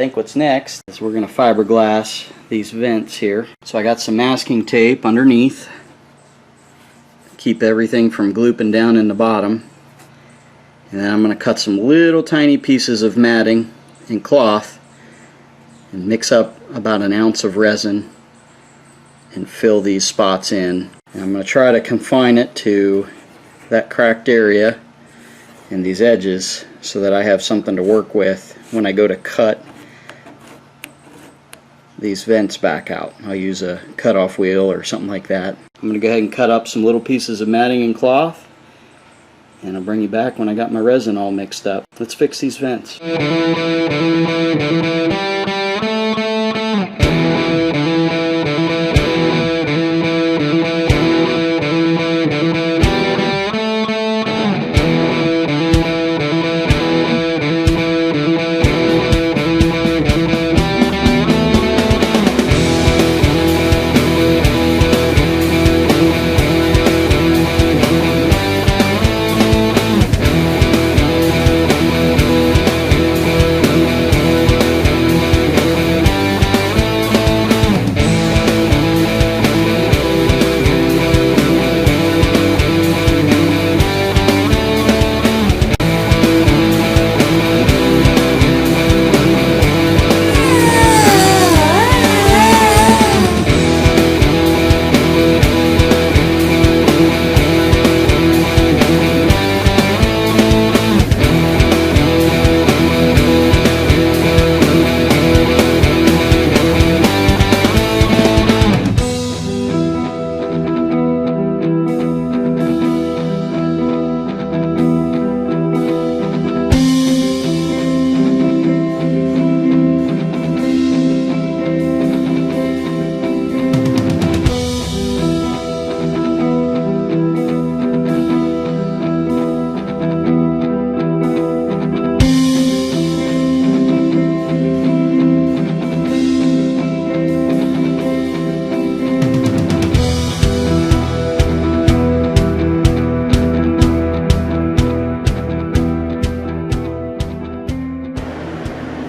think what's next is we're going to fiberglass these vents here. So I got some masking tape underneath, keep everything from glooping down in the bottom, and then I'm going to cut some little tiny pieces of matting and cloth and mix up about an ounce of resin and fill these spots in. And I'm going to try to confine it to that cracked area and these edges so that I have something to work with when I go to cut these vents back out. I'll use a cutoff wheel or something like that. I'm going to go ahead and cut up some little pieces of matting and cloth, and I'll bring you back when I got my resin all mixed up. Let's fix these vents.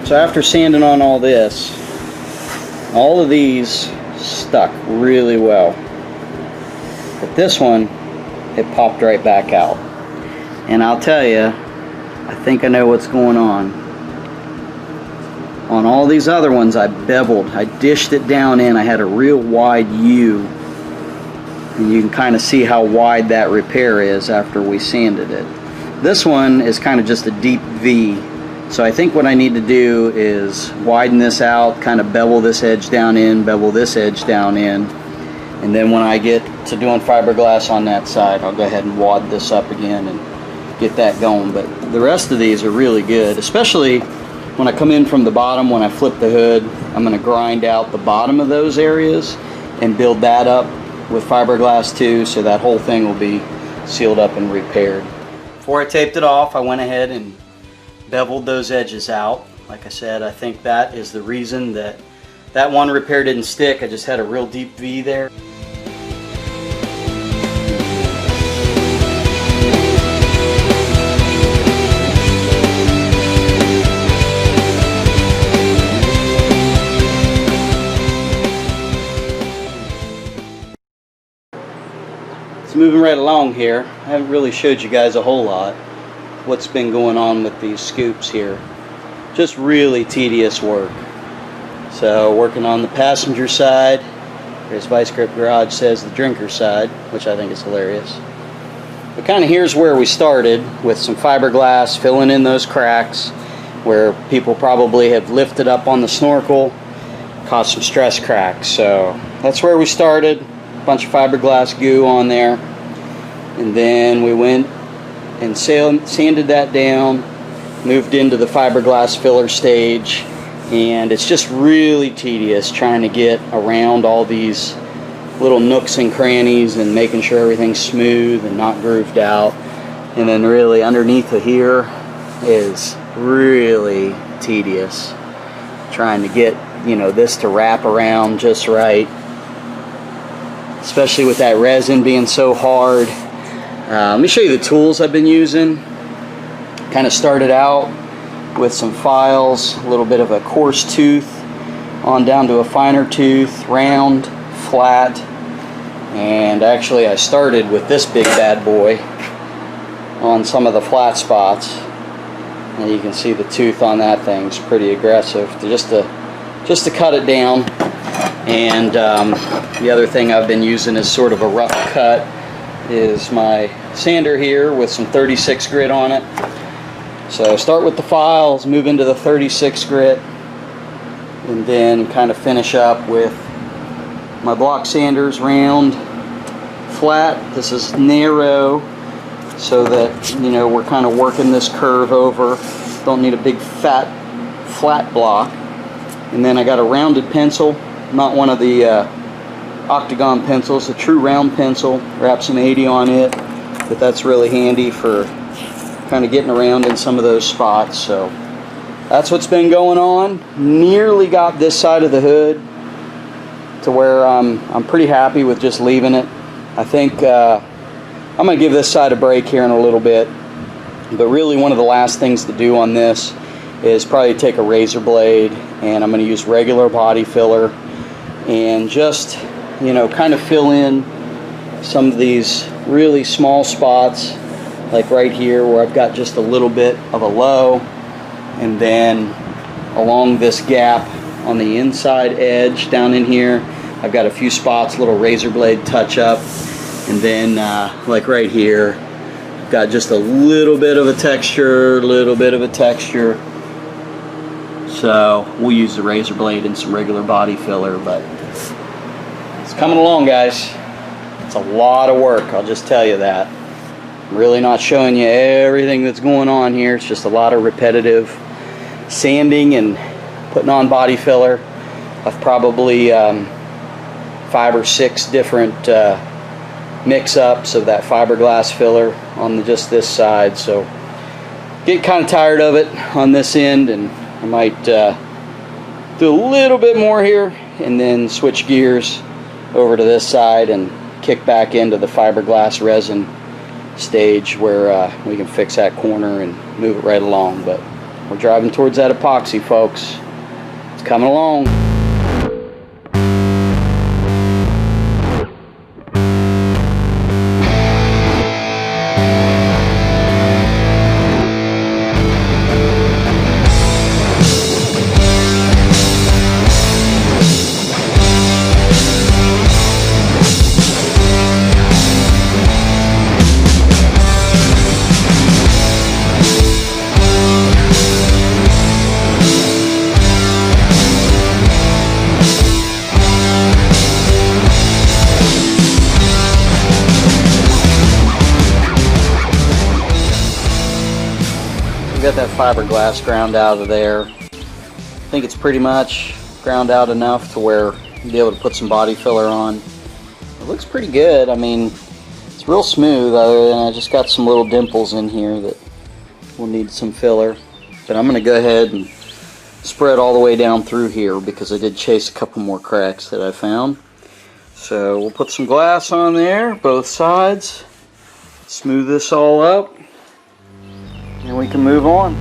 So after sanding on all this, all of these stuck really well. But this one, it popped right back out. And I'll tell you, I think I know what's going on. On all these other ones, I beveled. I dished it down in. I had a real wide U. And you can kind of see how wide that repair is after we sanded it. This one is kind of just a deep V. So I think what I need to do is widen this out, kind of bevel this edge down in, bevel this edge down in, and then when I get to doing fiberglass on that side, I'll go ahead and wad this up again and get that going. But the rest of these are really good, especially when I come in from the bottom. When I flip the hood, I'm going to grind out the bottom of those areas and build that up with fiberglass too, so that whole thing will be sealed up and repaired. Before I taped it off, I went ahead and beveled those edges out. Like I said, I think that is the reason that that one repair didn't stick. I just had a real deep V there. It's moving right along here. I haven't really showed you guys a whole lot what's been going on with these scoops here. Just really tedious work. So working on the passenger side, as Vice Grip Garage says, the drinker side, which I think is hilarious. But kind of here's where we started, with some fiberglass, filling in those cracks where people probably have lifted up on the snorkel, caused some stress cracks. So that's where we started. A bunch of fiberglass goo on there, and then we went and sanded that down, moved into the fiberglass filler stage, and it's just really tedious trying to get around all these little nooks and crannies and making sure everything's smooth and not grooved out. And then really underneath of here is really tedious trying to get, you know, this to wrap around just right, especially with that resin being so hard. Let me show you the tools I've been using. Kind of started out with some files, a little bit of a coarse tooth on down to a finer tooth, round, flat, and actually I started with this big bad boy on some of the flat spots, and you can see the tooth on that thing's pretty aggressive, just to cut it down. And the other thing I've been using as sort of a rough cut is my sander here with some 36 grit on it. So start with the files, move into the 36 grit, and then kind of finish up with my block sanders, round, flat. This is narrow, so that, you know, we're kind of working this curve over. Don't need a big fat flat block. And then I got a rounded pencil, not one of the octagon pencils, a true round pencil. Wrap some 80 on it, but that's really handy for kind of getting around in some of those spots. So that's what's been going on. Nearly got this side of the hood to where I'm pretty happy with just leaving it. I think I'm going to give this side a break here in a little bit, but really one of the last things to do on this is probably take a razor blade, and I'm going to use regular body filler and just, you know, kind of fill in some of these really small spots, like right here where I've got just a little bit of a low, and then along this gap on the inside edge down in here I've got a few spots, little razor blade touch up, and then like right here got just a little bit of a texture, so we'll use the razor blade and some regular body filler. But it's coming along, guys. It's a lot of work, I'll just tell you that. I'm really not showing you everything that's going on here. It's just a lot of repetitive sanding and putting on body filler. I've probably 5 or 6 different mix-ups of that fiberglass filler on just this side, so get kind of tired of it on this end, and I might do a little bit more here and then switch gears over to this side and kick back into the fiberglass resin stage where we can fix that corner and move it right along. But we're driving towards that epoxy, folks. It's coming along. Got that fiberglass ground out of there. I think it's pretty much ground out enough to where you'll be able to put some body filler on. It looks pretty good. I mean, it's real smooth, other than I just got some little dimples in here that will need some filler. But I'm going to go ahead and spread all the way down through here because I did chase a couple more cracks that I found. So we'll put some glass on there, both sides, smooth this all up, and we can move on.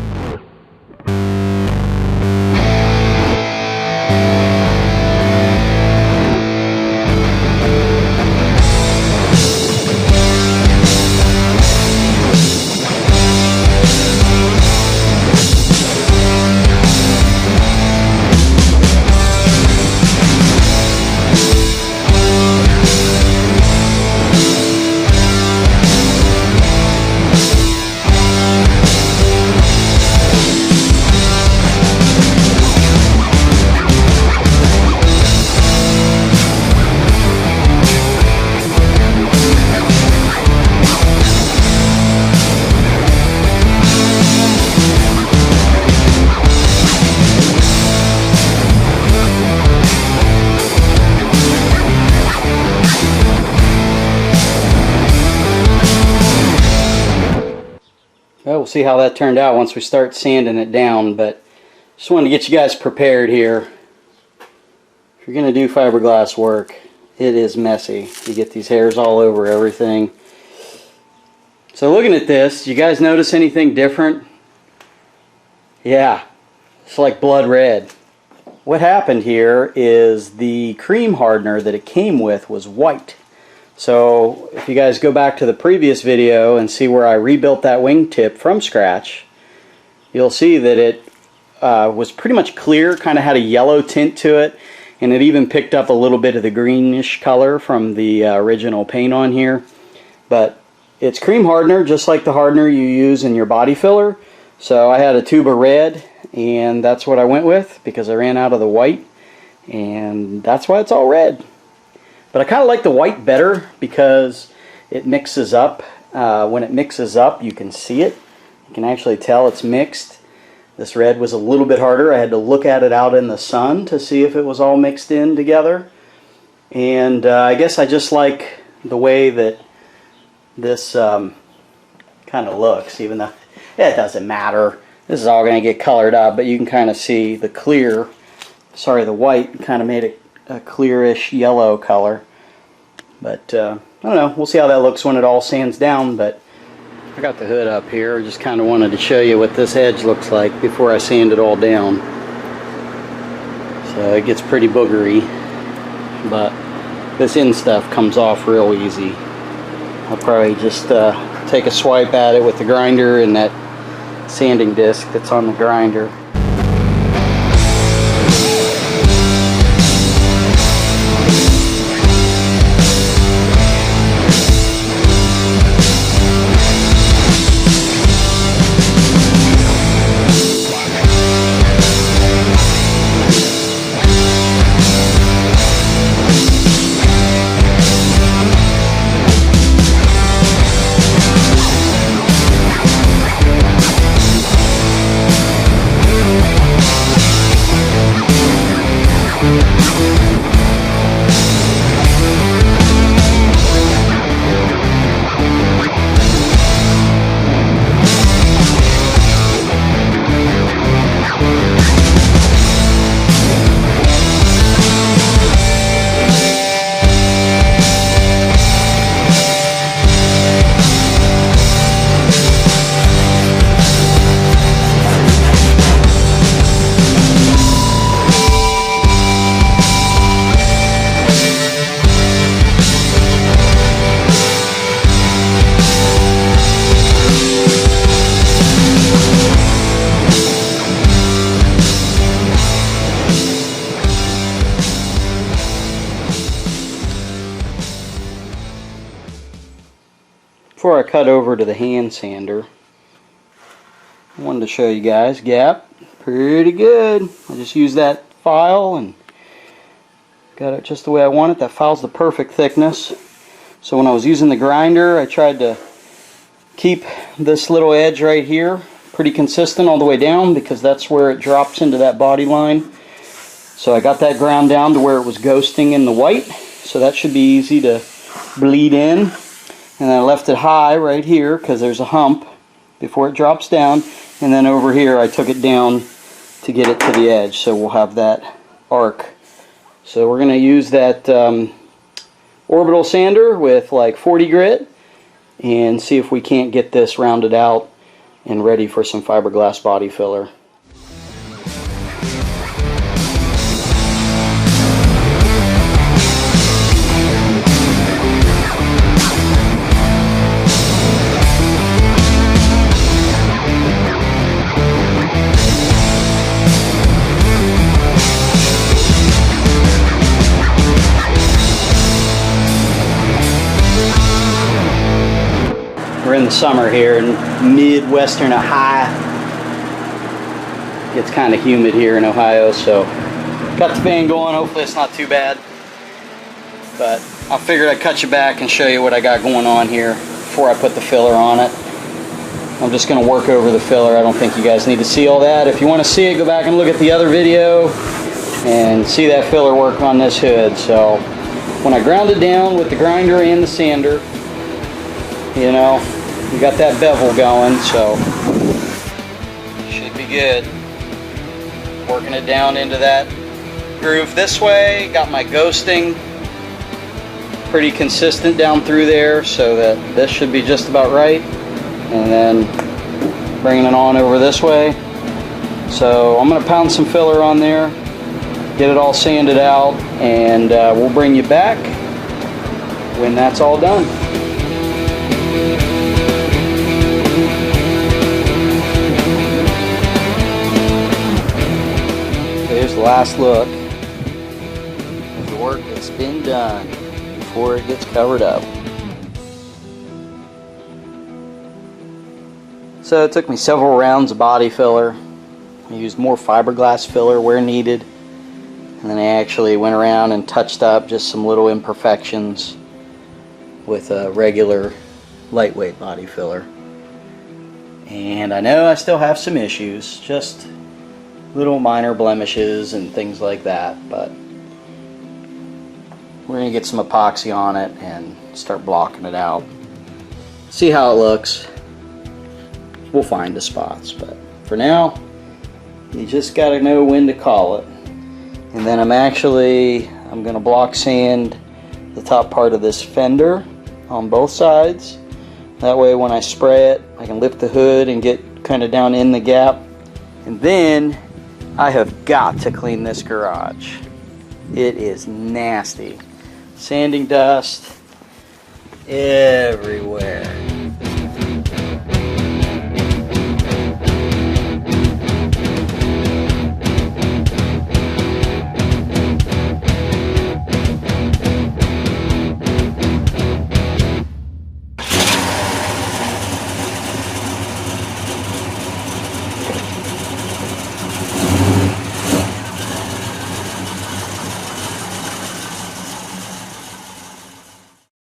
Well, we'll see how that turned out once we start sanding it down, but just wanted to get you guys prepared here. If you're going to do fiberglass work, it is messy. You get these hairs all over everything. So looking at this, do you guys notice anything different? Yeah, it's like blood red. What happened here is the cream hardener that it came with was white. So if you guys go back to the previous video and see where I rebuilt that wingtip from scratch, you'll see that it was pretty much clear, kind of had a yellow tint to it, and it even picked up a little bit of the greenish color from the original paint on here. But it's cream hardener, just like the hardener you use in your body filler. So I had a tube of red, and that's what I went with because I ran out of the white, and that's why it's all red. But I kind of like the white better because it mixes up. When it mixes up, you can see it. You can actually tell it's mixed. This red was a little bit harder. I had to look at it out in the sun to see if it was all mixed in together. And I guess I just like the way that this kind of looks, even though it doesn't matter. This is all going to get colored up, but you can kind of see the clear, the white kind of made it a clearish yellow color. But I don't know, we'll see how that looks when it all sands down. But I got the hood up here. I just kind of wanted to show you what this edge looks like before I sand it all down. So it gets pretty boogery, but this end stuff comes off real easy. I'll probably just take a swipe at it with the grinder and that sanding disc that's on the grinder. Before I cut over to the hand sander, I wanted to show you guys, gap, pretty good. I just used that file and got it just the way I want it. That file's the perfect thickness. So when I was using the grinder, I tried to keep this little edge right here pretty consistent all the way down because that's where it drops into that body line. So I got that ground down to where it was ghosting in the white, so that should be easy to bleed in. And I left it high right here because there's a hump before it drops down, and then over here I took it down to get it to the edge, so we'll have that arc. So we're going to use that orbital sander with like 40 grit and see if we can't get this rounded out and ready for some fiberglass body filler. We're in the summer here in Midwestern Ohio. It's kind of humid here in Ohio, so got the fan going. Hopefully it's not too bad. But I figured I'd cut you back and show you what I got going on here before I put the filler on it. I'm just going to work over the filler. I don't think you guys need to see all that. If you want to see it, go back and look at the other video and see that filler work on this hood. So when I ground it down with the grinder and the sander, you know, we got that bevel going, so should be good. Working it down into that groove this way. Got my ghosting pretty consistent down through there, so that this should be just about right. And then bringing it on over this way. So I'm going to pound some filler on there, get it all sanded out, and we'll bring you back when that's all done. Here's the last look of the work that's been done before it gets covered up. So it took me several rounds of body filler. I used more fiberglass filler where needed, and then I actually went around and touched up just some little imperfections with a regular lightweight body filler. And I know I still have some issues, just little minor blemishes and things like that, but we're going to get some epoxy on it and start blocking it out. See how it looks. We'll find the spots, but for now you just got to know when to call it. And then I'm going to block sand the top part of this fender on both sides. That way when I spray it, I can lift the hood and get kind of down in the gap. And then I have got to clean this garage. It is nasty. Sanding dust everywhere.